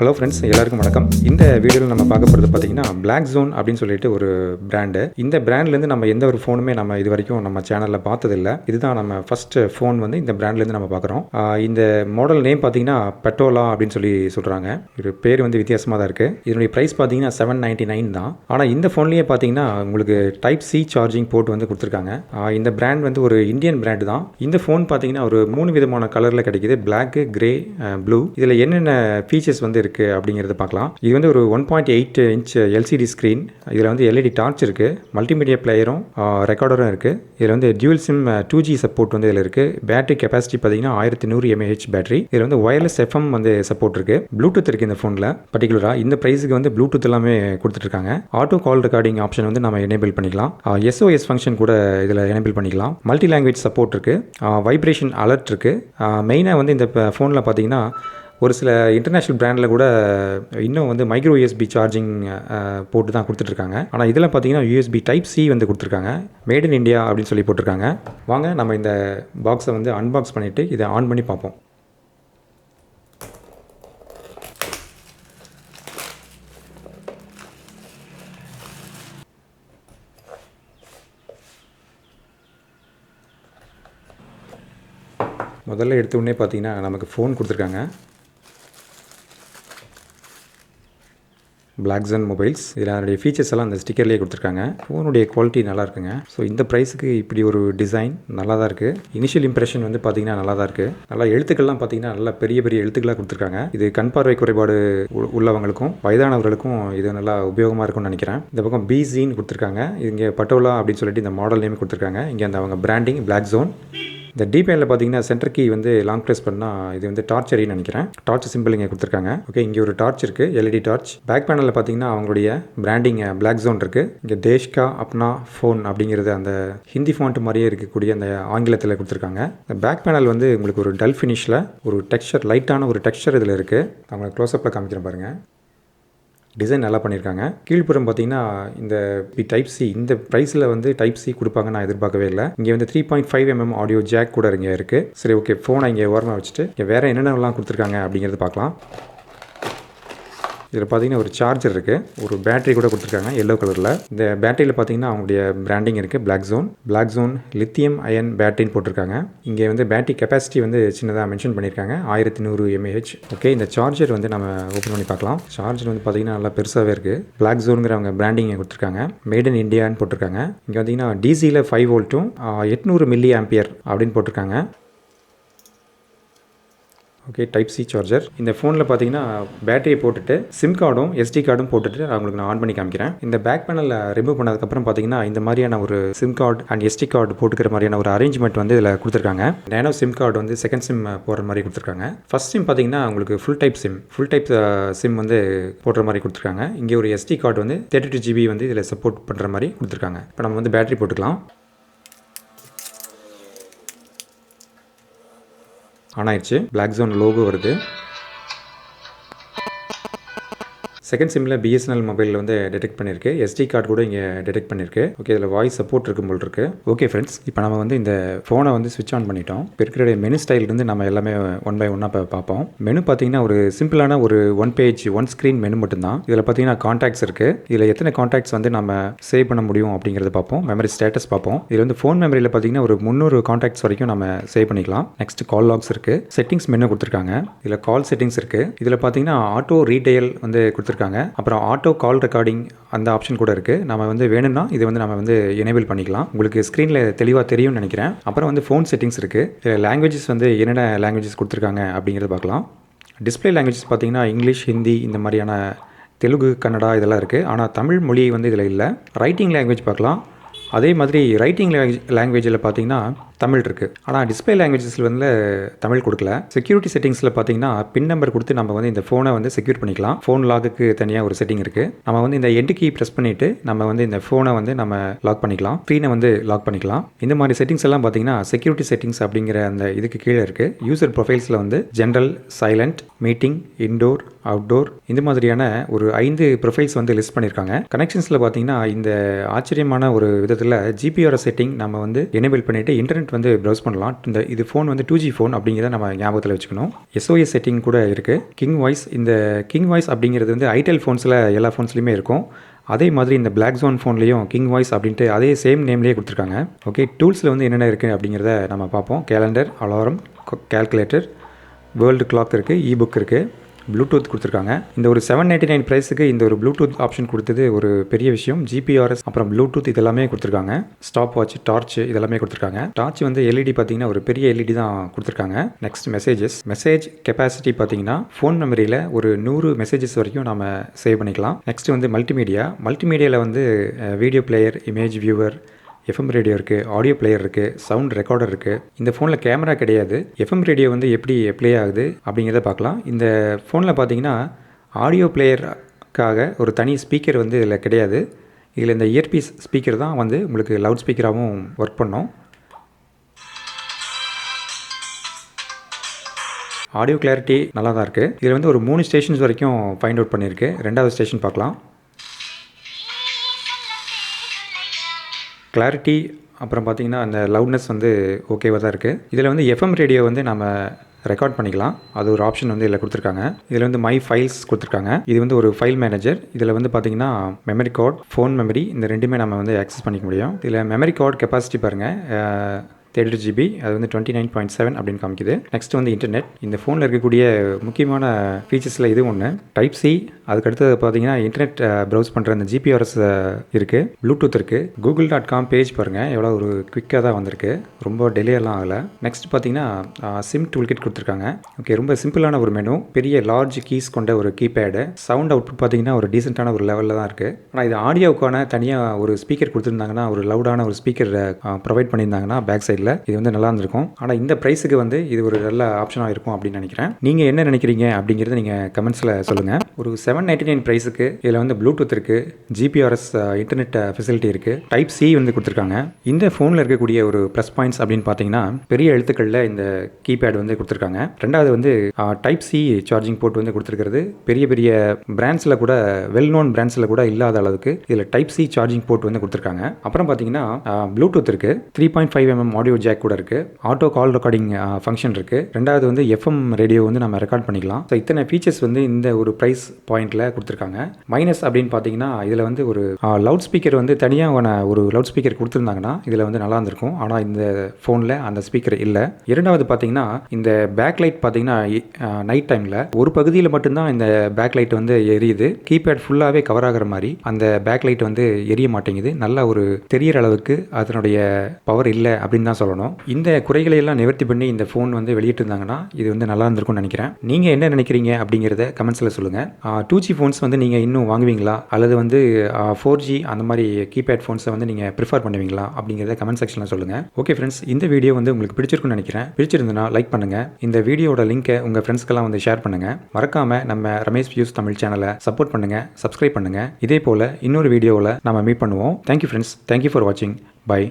Hello friends, எல்லாருக்கும் வணக்கம். இந்த வீடியோவில் நம்ம பார்க்க போகிறது பார்த்தீங்கன்னா பிளாக் ஜோன் அப்படின்னு சொல்லிட்டு ஒரு பிராண்டு. இந்த பிராண்ட்லேருந்து நம்ம எந்த ஒரு ஃபோனுமே நம்ம இது வரைக்கும் நம்ம சேனலில் பார்த்ததில்லை. இதுதான் நம்ம ஃபஸ்ட் ஃபோன் வந்து இந்த பிராண்ட்லேருந்து நம்ம பார்க்குறோம். இந்த மாடல் நேம் பார்த்தீங்கன்னா பெட்டோலா அப்படின்னு சொல்லி சொல்கிறாங்க. ஒரு பேர் வந்து வித்தியாசமாக தான் இருக்குது. இதனுடைய ப்ரைஸ் பார்த்தீங்கன்னா $799 தான். ஆனால் இந்த ஃபோன்லேயே பார்த்தீங்கன்னா உங்களுக்கு டைப் சி சார்ஜிங் போர்ட் வந்து கொடுத்துருக்காங்க. இந்த பிராண்ட் வந்து ஒரு இந்தியன் பிராண்டு தான். இந்த ஃபோன் பார்த்தீங்கன்னா ஒரு 3 விதமான கலரில் கிடைக்கிது. Black, grey, blue. இதில் என்னென்ன ஃபீச்சர்ஸ் வந்து இருக்குது அப்படிங்கிறத பார்க்கலாம். இது வந்து ஒரு 1.8 இன்ச் எல்சிடி ஸ்க்ரீன். இதில் வந்து எல்இடி டார்ச் இருக்குது, மல்டிமீடியா பிளேயரும் ரெக்கார்டரும் இருக்குது. இதில் வந்து டியூவல் சிம் 2G சப்போர்ட் வந்து இதில் இருக்குது. பேட்டரி கெப்பாசிட்டி பார்த்தீங்கன்னா 1100 mAh பேட்டரி. இதில் வந்து ஒயர்லெஸ் FM வந்து சப்போர்ட் இருக்குது. ப்ளூடூத் இருக்குது இந்த ஃபோனில். பர்டிகுலராக இந்த ப்ரைஸுக்கு வந்து ப்ளூடூத் எல்லாமே கொடுத்துட்ருக்காங்க. ஆட்டோ கால் ரெக்கார்டிங் ஆப்ஷன் வந்து நம்ம எனேபிள் பண்ணிக்கலாம். SOS ஃபங்க்ஷன் கூட இதில் எனேபிள் பண்ணிக்கலாம். மல்டி லாங்குவேஜ் சப்போர்ட் இருக்குது. வைப்ரேஷன் அலர்ட் இருக்குது. மெயினாக வந்து இந்த ஃபோனில் பார்த்தீங்கன்னா ஒரு சில இன்டர்நேஷ்னல் பிராண்டில் கூட இன்னும் வந்து மைக்ரோ USB சார்ஜிங் போட்டு தான் கொடுத்துட்ருக்காங்க. ஆனால் இதில் பார்த்தீங்கன்னா USB டைப் C வந்து கொடுத்துருக்காங்க. மேட் இன் இண்டியா அப்படின்னு சொல்லி போட்டிருக்காங்க. வாங்க நம்ம இந்த பாக்ஸை வந்து அன்பாக்ஸ் பண்ணிவிட்டு இதை ஆன் பண்ணி பார்ப்போம். முதல்ல எடுத்த உடனே பார்த்தீங்கன்னா நமக்கு ஃபோன் கொடுத்துருக்காங்க. Black zone mobiles. இதில் அதனுடைய ஃபீச்சர்ஸ் எல்லாம் அந்த ஸ்டிக்கர்லேயே கொடுத்துருக்காங்க. ஃபோனுடைய குவாலிட்டி நல்லா இருக்குங்க. ஸோ இந்த ப்ரைஸுக்கு இப்படி ஒரு டிசைன் நல்லா தான் இருக்குது. இனிஷியல் இம்ப்ரெஷன் வந்து பார்த்தீங்கன்னா நல்லா தான் இருக்குது. நல்லா எழுத்துக்கள்லாம் பார்த்தீங்கன்னா நல்லா பெரிய பெரிய எழுத்துக்களாக கொடுத்துருக்காங்க. இது கண் பார்வை குறைபாடு உள்ளவங்களுக்கும் வயதானவர்களுக்கும் இது நல்லா உபயோகமாக இருக்கும்னு நினைக்கிறேன். இந்த பக்கம் பிஜின்னு கொடுத்துருக்காங்க. இங்கே பட்டோலா அப்படின்னு சொல்லிட்டு இந்த மாடல் நேம் கொடுத்துருக்காங்க. இங்கே அந்த அவங்க பிராண்டிங் பிளாக் ஜோன். இந்த டிபேனில் பார்த்தீங்கன்னா சென்டர் கீ வந்து லாங் ப்ரெஸ் பண்ணால் இது வந்து டார்ச் எரின்னு நினைக்கிறேன். டார்ச் சிம்பிள் இங்கே கொடுத்துருக்காங்க. ஓகே, இங்கே ஒரு டார்ச் இருக்குது, எல்இடி டார்ச். பேக் பேனலில் பார்த்தீங்கன்னா அவங்களுடைய பிராண்டிங் பிளாக் ஜோன் இருக்குது. இங்கே தேஷ்கா அப்னா ஃபோன் அப்படிங்கிறது அந்த ஹிந்தி ஃபாண்ட் மாதிரியே இருக்கக்கூடிய அந்த ஆங்கிலத்தில் கொடுத்துருக்காங்க. இந்த பேக் பேனல் வந்து உங்களுக்கு ஒரு டல் ஃபினிஷில் ஒரு டெக்ஸ்சர், லைட்டான ஒரு டெக்ஸ்சர் இதில் இருக்குது. அவங்க க்ளோஸ்அப்பில் காமிக்கிறேன் பாருங்கள். டிசைன் நல்லா பண்ணியிருக்காங்க. கீழ்ப்புறம் பார்த்தீங்கன்னா இந்த டைப் சி, இந்த ப்ரைஸில் வந்து டைப் சி கொடுப்பாங்க நான் எதிர்பார்க்கவே இல்லை. இங்கே வந்து 3.5 mm ஆடியோ ஜாக் கூட இங்கே இருக்குது. சரி, ஓகே, ஃபோனை இங்கே ஓரமாக வச்சுட்டு இங்கே வேறு என்னென்னலாம் கொடுத்துருக்காங்க அப்படிங்கிறது பார்க்கலாம். இதில் பார்த்தீங்கன்னா ஒரு சார்ஜர் இருக்குது, ஒரு பேட்டரி கூட கொடுத்துருக்காங்க எல்லோ கலரில். இந்த பேட்டரியில் பார்த்தீங்கன்னா அவங்களுடைய பிராண்டிங் இருக்குது, பிளாக் ஜோன் லித்தியம் அயன் பேட்டரின்னு போட்டிருக்காங்க. இங்கே வந்து பேட்டரி கெப்பாசிட்டி வந்து சின்னதாக மென்ஷன் பண்ணியிருக்காங்க, 1100 mAh. ஓகே, இந்த சார்ஜர் வந்து நம்ம ஓப்பன் பண்ணி பார்க்கலாம். சார்ஜர் வந்து பார்த்தீங்கன்னா நல்லா பெருசாகவே இருக்குது. பிளாக் ஜோனுங்கிற அவங்க பிராண்டிங் கொடுத்துருக்காங்க. மேட் இன் இண்டியான்னு போட்டிருக்காங்க. இங்கே பார்த்தீங்கன்னா டிசியில் 5 வோல்ட்டும் 800 mA அப்படின்னு போட்டிருக்காங்க. Okay, type C charger. இந்த ஃபோனில் பார்த்தீங்கன்னா பேட்டரியை போட்டுட்டு சிம் கார்டும் SD கார்டும் போட்டுட்டு உங்களுக்கு நான் ஆன் பண்ணி காமிக்கிறேன். இந்த பேக் பேனலில் ரிமூவ் பண்ணதுக்கப்புறம் பார்த்தீங்கன்னா இந்த மாதிரியான ஒரு sim card and SD card போட்டுக்கிற மாதிரியான ஒரு அரேஞ்ச்மெண்ட் வந்து இதில் கொடுத்துருக்காங்க. நேனோ சிம் கார்டு வந்து செகண்ட் சிம் போடுற மாதிரி கொடுத்துருக்காங்க. ஃபர்ஸ்ட் சிம் பார்த்தீங்கன்னா உங்களுக்கு ஃபுல் டைப் சிம் வந்து போடுற மாதிரி கொடுத்துருக்காங்க. இங்கே ஒரு SD கார்டு வந்து 32 GB வந்து இதில் சப்போர்ட் பண்ணுற மாதிரி கொடுத்துருக்காங்க. இப்போ நம்ம வந்து பேட்டரி போட்டுக்கலாம். ஆன் ஆயிடுச்சு. பிளாக் ஜோன் லோகோ வருது. செகண்ட் சிம்மில் BSNL மொபைலில் வந்து டிடெக்ட் பண்ணியிருக்கு. SD கார்டு கூட இங்கே டிடெக்ட் பண்ணியிருக்கு. ஓகே, இதில் வாய்ஸ் சப்போர்ட் இருக்கும் போல் இருக்குது. ஓகே ஃப்ரெண்ட்ஸ், இப்போ நம்ம வந்து இந்த ஃபோனை வந்து ஸ்விட்ச் ஆன் பண்ணிட்டோம். இப்போ இருக்கிற மெனு ஸ்டைலிருந்து நம்ம எல்லாமே ஒன் பை ஒன்னாக பார்ப்போம். மெனு பார்த்தீங்கன்னா ஒரு சிம்பிளான ஒரு ஒன் ஸ்க்ரீன் மெனு மட்டும்தான். இதில் பார்த்தீங்கன்னா கான்டாக்ட்ஸ் இருக்குது. இதில் எத்தனை கான்டாக்ட்ஸ் வந்து நம்ம சேவ் பண்ண முடியும் அப்படிங்கிறத பார்ப்போம். மெமரி ஸ்டேட்டஸ் பார்ப்போம். இதில் வந்து ஃபோன் மெமரியில் பார்த்தீங்கன்னா ஒரு 300 கான்டாக்ட்ஸ் வரைக்கும் நம்ம சேவ் பண்ணிக்கலாம். நெக்ஸ்ட் கால் லாக்ஸ் இருக்குது. செட்டிங்ஸ் மெனு கொடுத்துருக்காங்க. இதில் கால் செட்டிங்ஸ் இருக்குது. இதில் பார்த்தீங்கன்னா ஆட்டோ ரீடெயில் வந்து கொடுத்துருக்காங்க. அப்புறம் ஆட்டோ கால் ரெக்கார்டிங் அந்த ஆப்ஷன் கூட இருக்குது. நம்ம வந்து வேணும்னா இது வந்து நம்ம வந்து எனேபிள் பண்ணிக்கலாம். உங்களுக்கு ஸ்க்ரீனில் தெளிவாக தெரியும்னு நினைக்கிறேன். அப்புறம் வந்து ஃபோன் செட்டிங்ஸ் இருக்குது. இதில் லாங்குவேஜஸ் வந்து என்னென்ன லாங்குவேஜஸ் கொடுத்துருக்காங்க அப்படிங்கிறத பார்க்கலாம். டிஸ்பிளே லாங்குவேஜஸ் பார்த்தீங்கன்னா இங்கிலீஷ், ஹிந்தி, இந்த மாதிரியான தெலுங்கு, கன்னடா இதெல்லாம் இருக்குது. ஆனால் தமிழ் மொழி வந்து இதில் இல்லை. ரைட்டிங் லாங்குவேஜ் பார்க்கலாம். அதே மாதிரி ரைட்டிங் லாங்குவேஜில் பார்த்தீங்கன்னா தமிழ் இருக்குது. ஆனால் டிஸ்பிளே லாங்குவேஜஸில் வந்து தமிழ் கொடுக்கல. செக்யூரிட்டி செட்டிங்ஸில் பார்த்தீங்கன்னா பின் நம்பர் கொடுத்து நம்ம வந்து இந்த ஃபோனை வந்து செக்யூர் பண்ணிக்கலாம். ஃபோன் லாக்குக்கு தனியாக ஒரு செட்டிங் இருக்குது. நம்ம வந்து இந்த எண்ட் கீ ப்ரெஸ் பண்ணிவிட்டு நம்ம வந்து இந்த ஃபோனை வந்து நம்ம லாக் பண்ணிக்கலாம். ஸ்க்ரீனை வந்து லாக் பண்ணிக்கலாம். இந்த மாதிரி செட்டிங்ஸ் எல்லாம் பார்த்தீங்கன்னா செக்யூரிட்டி செட்டிங்ஸ் அப்படிங்கிற அந்த இதுக்கு கீழே இருக்குது. யூசர் ப்ரொஃபைல்ஸில் வந்து general, silent, meeting, indoor, outdoor, இந்த மாதிரியான ஒரு 5 ப்ரொஃபைல்ஸ் வந்து லிஸ்ட் பண்ணியிருக்காங்க. கனெக்ஷன்ஸில் பார்த்தீங்கன்னா இந்த ஆச்சரியமான ஒரு விதத்தில் GPRS செட்டிங் நம்ம வந்து எனேபிள் பண்ணிவிட்டு இன்டர்நெட் இன்டர்நெட் வந்து ப்ரௌஸ் பண்ணலாம். இது ஃபோன் வந்து 2G ஃபோன் அப்படிங்கிறத நம்ம ஞாபகத்தில் வச்சுக்கணும். SOS செட்டிங் கூட இருக்குது. கிங் வாய்ஸ், இந்த கிங் வாய்ஸ் அப்படிங்கிறது வந்து ஐடெல் ஃபோன்ஸில் எல்லா ஃபோன்ஸ்லையுமே இருக்கும். அதே மாதிரி இந்த பிளாக் ஜோன் ஃபோன்லேயும் கிங் வாய்ஸ் அப்படின்ட்டு அதே சேம் நேம்லேயே கொடுத்துருக்காங்க. ஓகே, டூல்ஸில் வந்து என்னென்ன இருக்குது அப்படிங்கிறத நம்ம பார்ப்போம். Calendar, alarm, calculator, world clock இருக்குது, இபுக் இருக்குது, ப்ளூடூத் கொடுத்துருக்காங்க. இந்த ஒரு 799 ப்ரைஸுக்கு இந்த ஒரு ப்ளூடூத் ஆப்ஷன் கொடுத்தது ஒரு பெரிய விஷயம். GPRS அப்புறம் ப்ளூடூத் இதெல்லாமே கொடுத்துருக்காங்க. ஸ்டாப் வாட்ச், டார்ச் இதெல்லாமே கொடுத்துருக்காங்க. டார்ச் வந்து LED பார்த்தீங்கன்னா ஒரு பெரிய LED தான் கொடுத்துருக்காங்க. நெக்ஸ்ட் மெசேஜ் கெப்பாசிட்டி பார்த்தீங்கன்னா ஃபோன் மெமரியில் ஒரு 100 மெசேஜஸ் வரைக்கும் நம்ம சேவ் பண்ணிக்கலாம். நெக்ஸ்ட் வந்து மல்டிமீடியாவில் வந்து video player, image viewer, FM radio இருக்குது, ஆடியோ பிளேயர் இருக்குது, சவுண்ட் ரெக்கார்டர் இருக்குது. இந்த ஃபோனில் கேமரா கிடையாது. FM ரேடியோ வந்து எப்படி ப்ளே ஆகுது அப்படிங்கிறத பார்க்கலாம். இந்த ஃபோனில் பார்த்தீங்கன்னா ஆடியோ பிளேயருக்காக ஒரு தனி ஸ்பீக்கர் வந்து இதில் கிடையாது. இதில் இந்த இயர்பீஸ் ஸ்பீக்கர் தான் வந்து உங்களுக்கு லவுட் ஸ்பீக்கராகவும் ஒர்க் பண்ணும். ஆடியோ கிளாரிட்டி நல்லா தான் இருக்குது. இதில் வந்து ஒரு 3 ஸ்டேஷன்ஸ் வரைக்கும் ஃபைண்ட் அவுட் பண்ணியிருக்கு. 2வது ஸ்டேஷன் பார்க்கலாம். கிளாரிட்டி அப்புறம் பார்த்தீங்கன்னா அந்த லவுட்னஸ் வந்து ஓகேவாக தான் இருக்குது. இதில் வந்து FM ரேடியோ வந்து நம்ம ரெக்கார்ட் பண்ணிக்கலாம். அது ஒரு ஆப்ஷன் வந்து இதில் கொடுத்துருக்காங்க. இதில் வந்து மை ஃபைல்ஸ் கொடுத்துருக்காங்க. இது வந்து ஒரு ஃபைல் மேனேஜர். இதில் வந்து பார்த்தீங்கன்னா மெமரி கார்டு, ஃபோன் மெமரி இந்த ரெண்டுமே நம்ம வந்து ஆக்சஸ் பண்ணிக்க முடியும். இதில் மெமரி கார்டு கெப்பாசிட்டி பாருங்கள், 32 GB, அது வந்து 29.7 அப்படின்னு காமிக்குது. நெக்ஸ்ட் வந்து இன்டர்நெட். இந்த ஃபோனில் இருக்கக்கூடிய முக்கியமான ஃபீச்சர்ஸில் இது ஒன்று. டைப் சி, அதுக்கடுத்து பார்த்தீங்கன்னா இன்டர்நெட் ப்ரௌஸ் பண்ணுற அந்த GPRS இருக்குது, ப்ளூடூத் இருக்குது, google.com பேஜ் பாருங்கள் எவ்வளோ ஒரு குவிக்காக தான் வந்திருக்கு, ரொம்ப டிலேலாம் ஆகலை. நெக்ஸ்ட் பார்த்தீங்கன்னா சிம் டூல் கிட் கொடுத்துருக்காங்க. ஓகே, ரொம்ப சிம்பிளான ஒரு மெனு, பெரிய லார்ஜ் கீஸ் கொண்ட ஒரு கீபேடு. சவுண்ட் அவுட்புட் பார்த்தீங்கன்னா ஒரு டீசெண்டான ஒரு லெவலில் தான் இருக்குது. ஆனால் இது ஆடியோவுக்கான தனியாக ஒரு ஸ்பீக்கர் கொடுத்துருந்தாங்கன்னா, ஒரு லவுடான ஒரு ஸ்பீக்கர் ப்ரொவைட் பண்ணியிருந்தாங்கன்னா பேக் சைடில் இது வந்து நல்லா இருந்திருக்கும். ஆனால் இந்த ப்ரைஸுக்கு வந்து இது ஒரு நல்ல ஆப்ஷனாக இருக்கும் அப்படின்னு நினைக்கிறேன். நீங்கள் என்ன நினைக்கிறீங்க அப்படிங்கிறத நீங்கள் கமெண்ட்ஸில் சொல்லுங்கள். ஒரு 799 ப்ரைஸுக்கு இதில் வந்து ப்ளூடூத் இருக்குது, GPRS இன்டர்நெட் ஃபெசிலிட்டி இருக்குது, டைப் சி வந்து கொடுத்துருக்காங்க. இந்த ஃபோனில் இருக்கக்கூடிய ஒரு ப்ளஸ் பாயிண்ட்ஸ் அப்படின்னு பார்த்தீங்கன்னா பெரிய எழுத்துக்களில் இந்த கீபேட் வந்து கொடுத்துருக்காங்க. 2வது வந்து டைப் சி சார்ஜிங் போர்ட் வந்து கொடுத்துருக்கிறது பெரிய பெரிய பிராண்ட்ஸில் கூட, வெல் நோன் பிராண்ட்ஸில் கூட இல்லாத அளவுக்கு இதில் டைப் சி சார்ஜிங் போர்ட் வந்து கொடுத்துருக்காங்க. அப்புறம் பார்த்தீங்கன்னா ப்ளூடூத் இருக்குது, 3.5 mm ஆடியோ ஜாக் கூட இருக்குது, ஆட்டோ கால் ரெக்கார்டிங் ஃபங்க்ஷன் இருக்குது. 2வது வந்து FM ரேடியோ வந்து நம்ம ரெக்கார்ட் பண்ணிக்கலாம். ஸோ இத்தனை ஃபீச்சர்ஸ் வந்து இந்த ஒரு ப்ரைஸ் பாயிண்டில் கொடுத்துருக்காங்க. மைனஸ் அப்படின்னு பார்த்தீங்கன்னா இதில் வந்து ஒரு லவுட் ஸ்பீக்கர் வந்து தனியாக ஒரு லவுட் ஸ்பீக்கர் கொடுத்துருந்தாங்கன்னா இதில் வந்து நல்லா இருந்திருக்கும். ஆனால் இந்த ஃபோனில் அந்த ஸ்பீக்கர் இல்லை. 2வது பார்த்தீங்கன்னா இந்த பேக் லைட் பார்த்தீங்கன்னா நைட் டைமில் ஒரு பகுதியில் மட்டும்தான் இந்த பேக் லைட் வந்து எரியுது. கீபேட் ஃபுல்லாகவே கவர் ஆகிற மாதிரி அந்த பேக் லைட் வந்து எரிய மாட்டேங்குது. நல்ல ஒரு தெரியற அளவுக்கு அதனுடைய பவர் இல்லை அப்படின்னு தான் சொல்லணும். இந்த குறைகளை எல்லாம் நிவர்த்தி பண்ணி இந்த ஃபோன் வந்து வெளியிட்டிருந்தாங்கன்னா இது வந்து நல்லா இருந்திருக்கும்னு நினைக்கிறேன். நீங்கள் என்ன நினைக்கிறீங்க அப்படிங்கிறத கமெண்ட்ஸில் சொல்லுங்கள். 2G ஃபோன்ஸ் வந்து நீங்கள் இன்னும் வாங்குவீங்களா, அல்லது வந்து 4G அந்த மாதிரி கீபேட் ஃபோன்ஸை வந்து நீங்கள் ப்ரிஃபர் பண்ணுவீங்களா அப்படிங்கிறத கமெண்ட் செக்ஷனில் சொல்லுங்கள். ஓகே ஃப்ரெண்ட்ஸ், இந்த வீடியோ வந்து உங்களுக்கு பிடிச்சிருக்குன்னு நினைக்கிறேன். பிடிச்சிருந்தனா லைக் பண்ணுங்கள். இந்த வீடியோட லிங்கை உங்கள் ஃப்ரெண்ட்ஸ்க்கெல்லாம் வந்து ஷேர் பண்ணுங்கள். மறக்காமல் நம்ம ரமேஷ் வியூஸ் தமிழ் சேனலை சப்போர்ட் பண்ணுங்கள், சப்ஸ்கிரைப் பண்ணுங்கள். இதே போல் இன்னொரு வீடியோவில் நம்ம மீட் பண்ணுவோம். தேங்க்யூ ஃப்ரெண்ட்ஸ், தேங்க்யூ ஃபார் வாட்சிங். பை.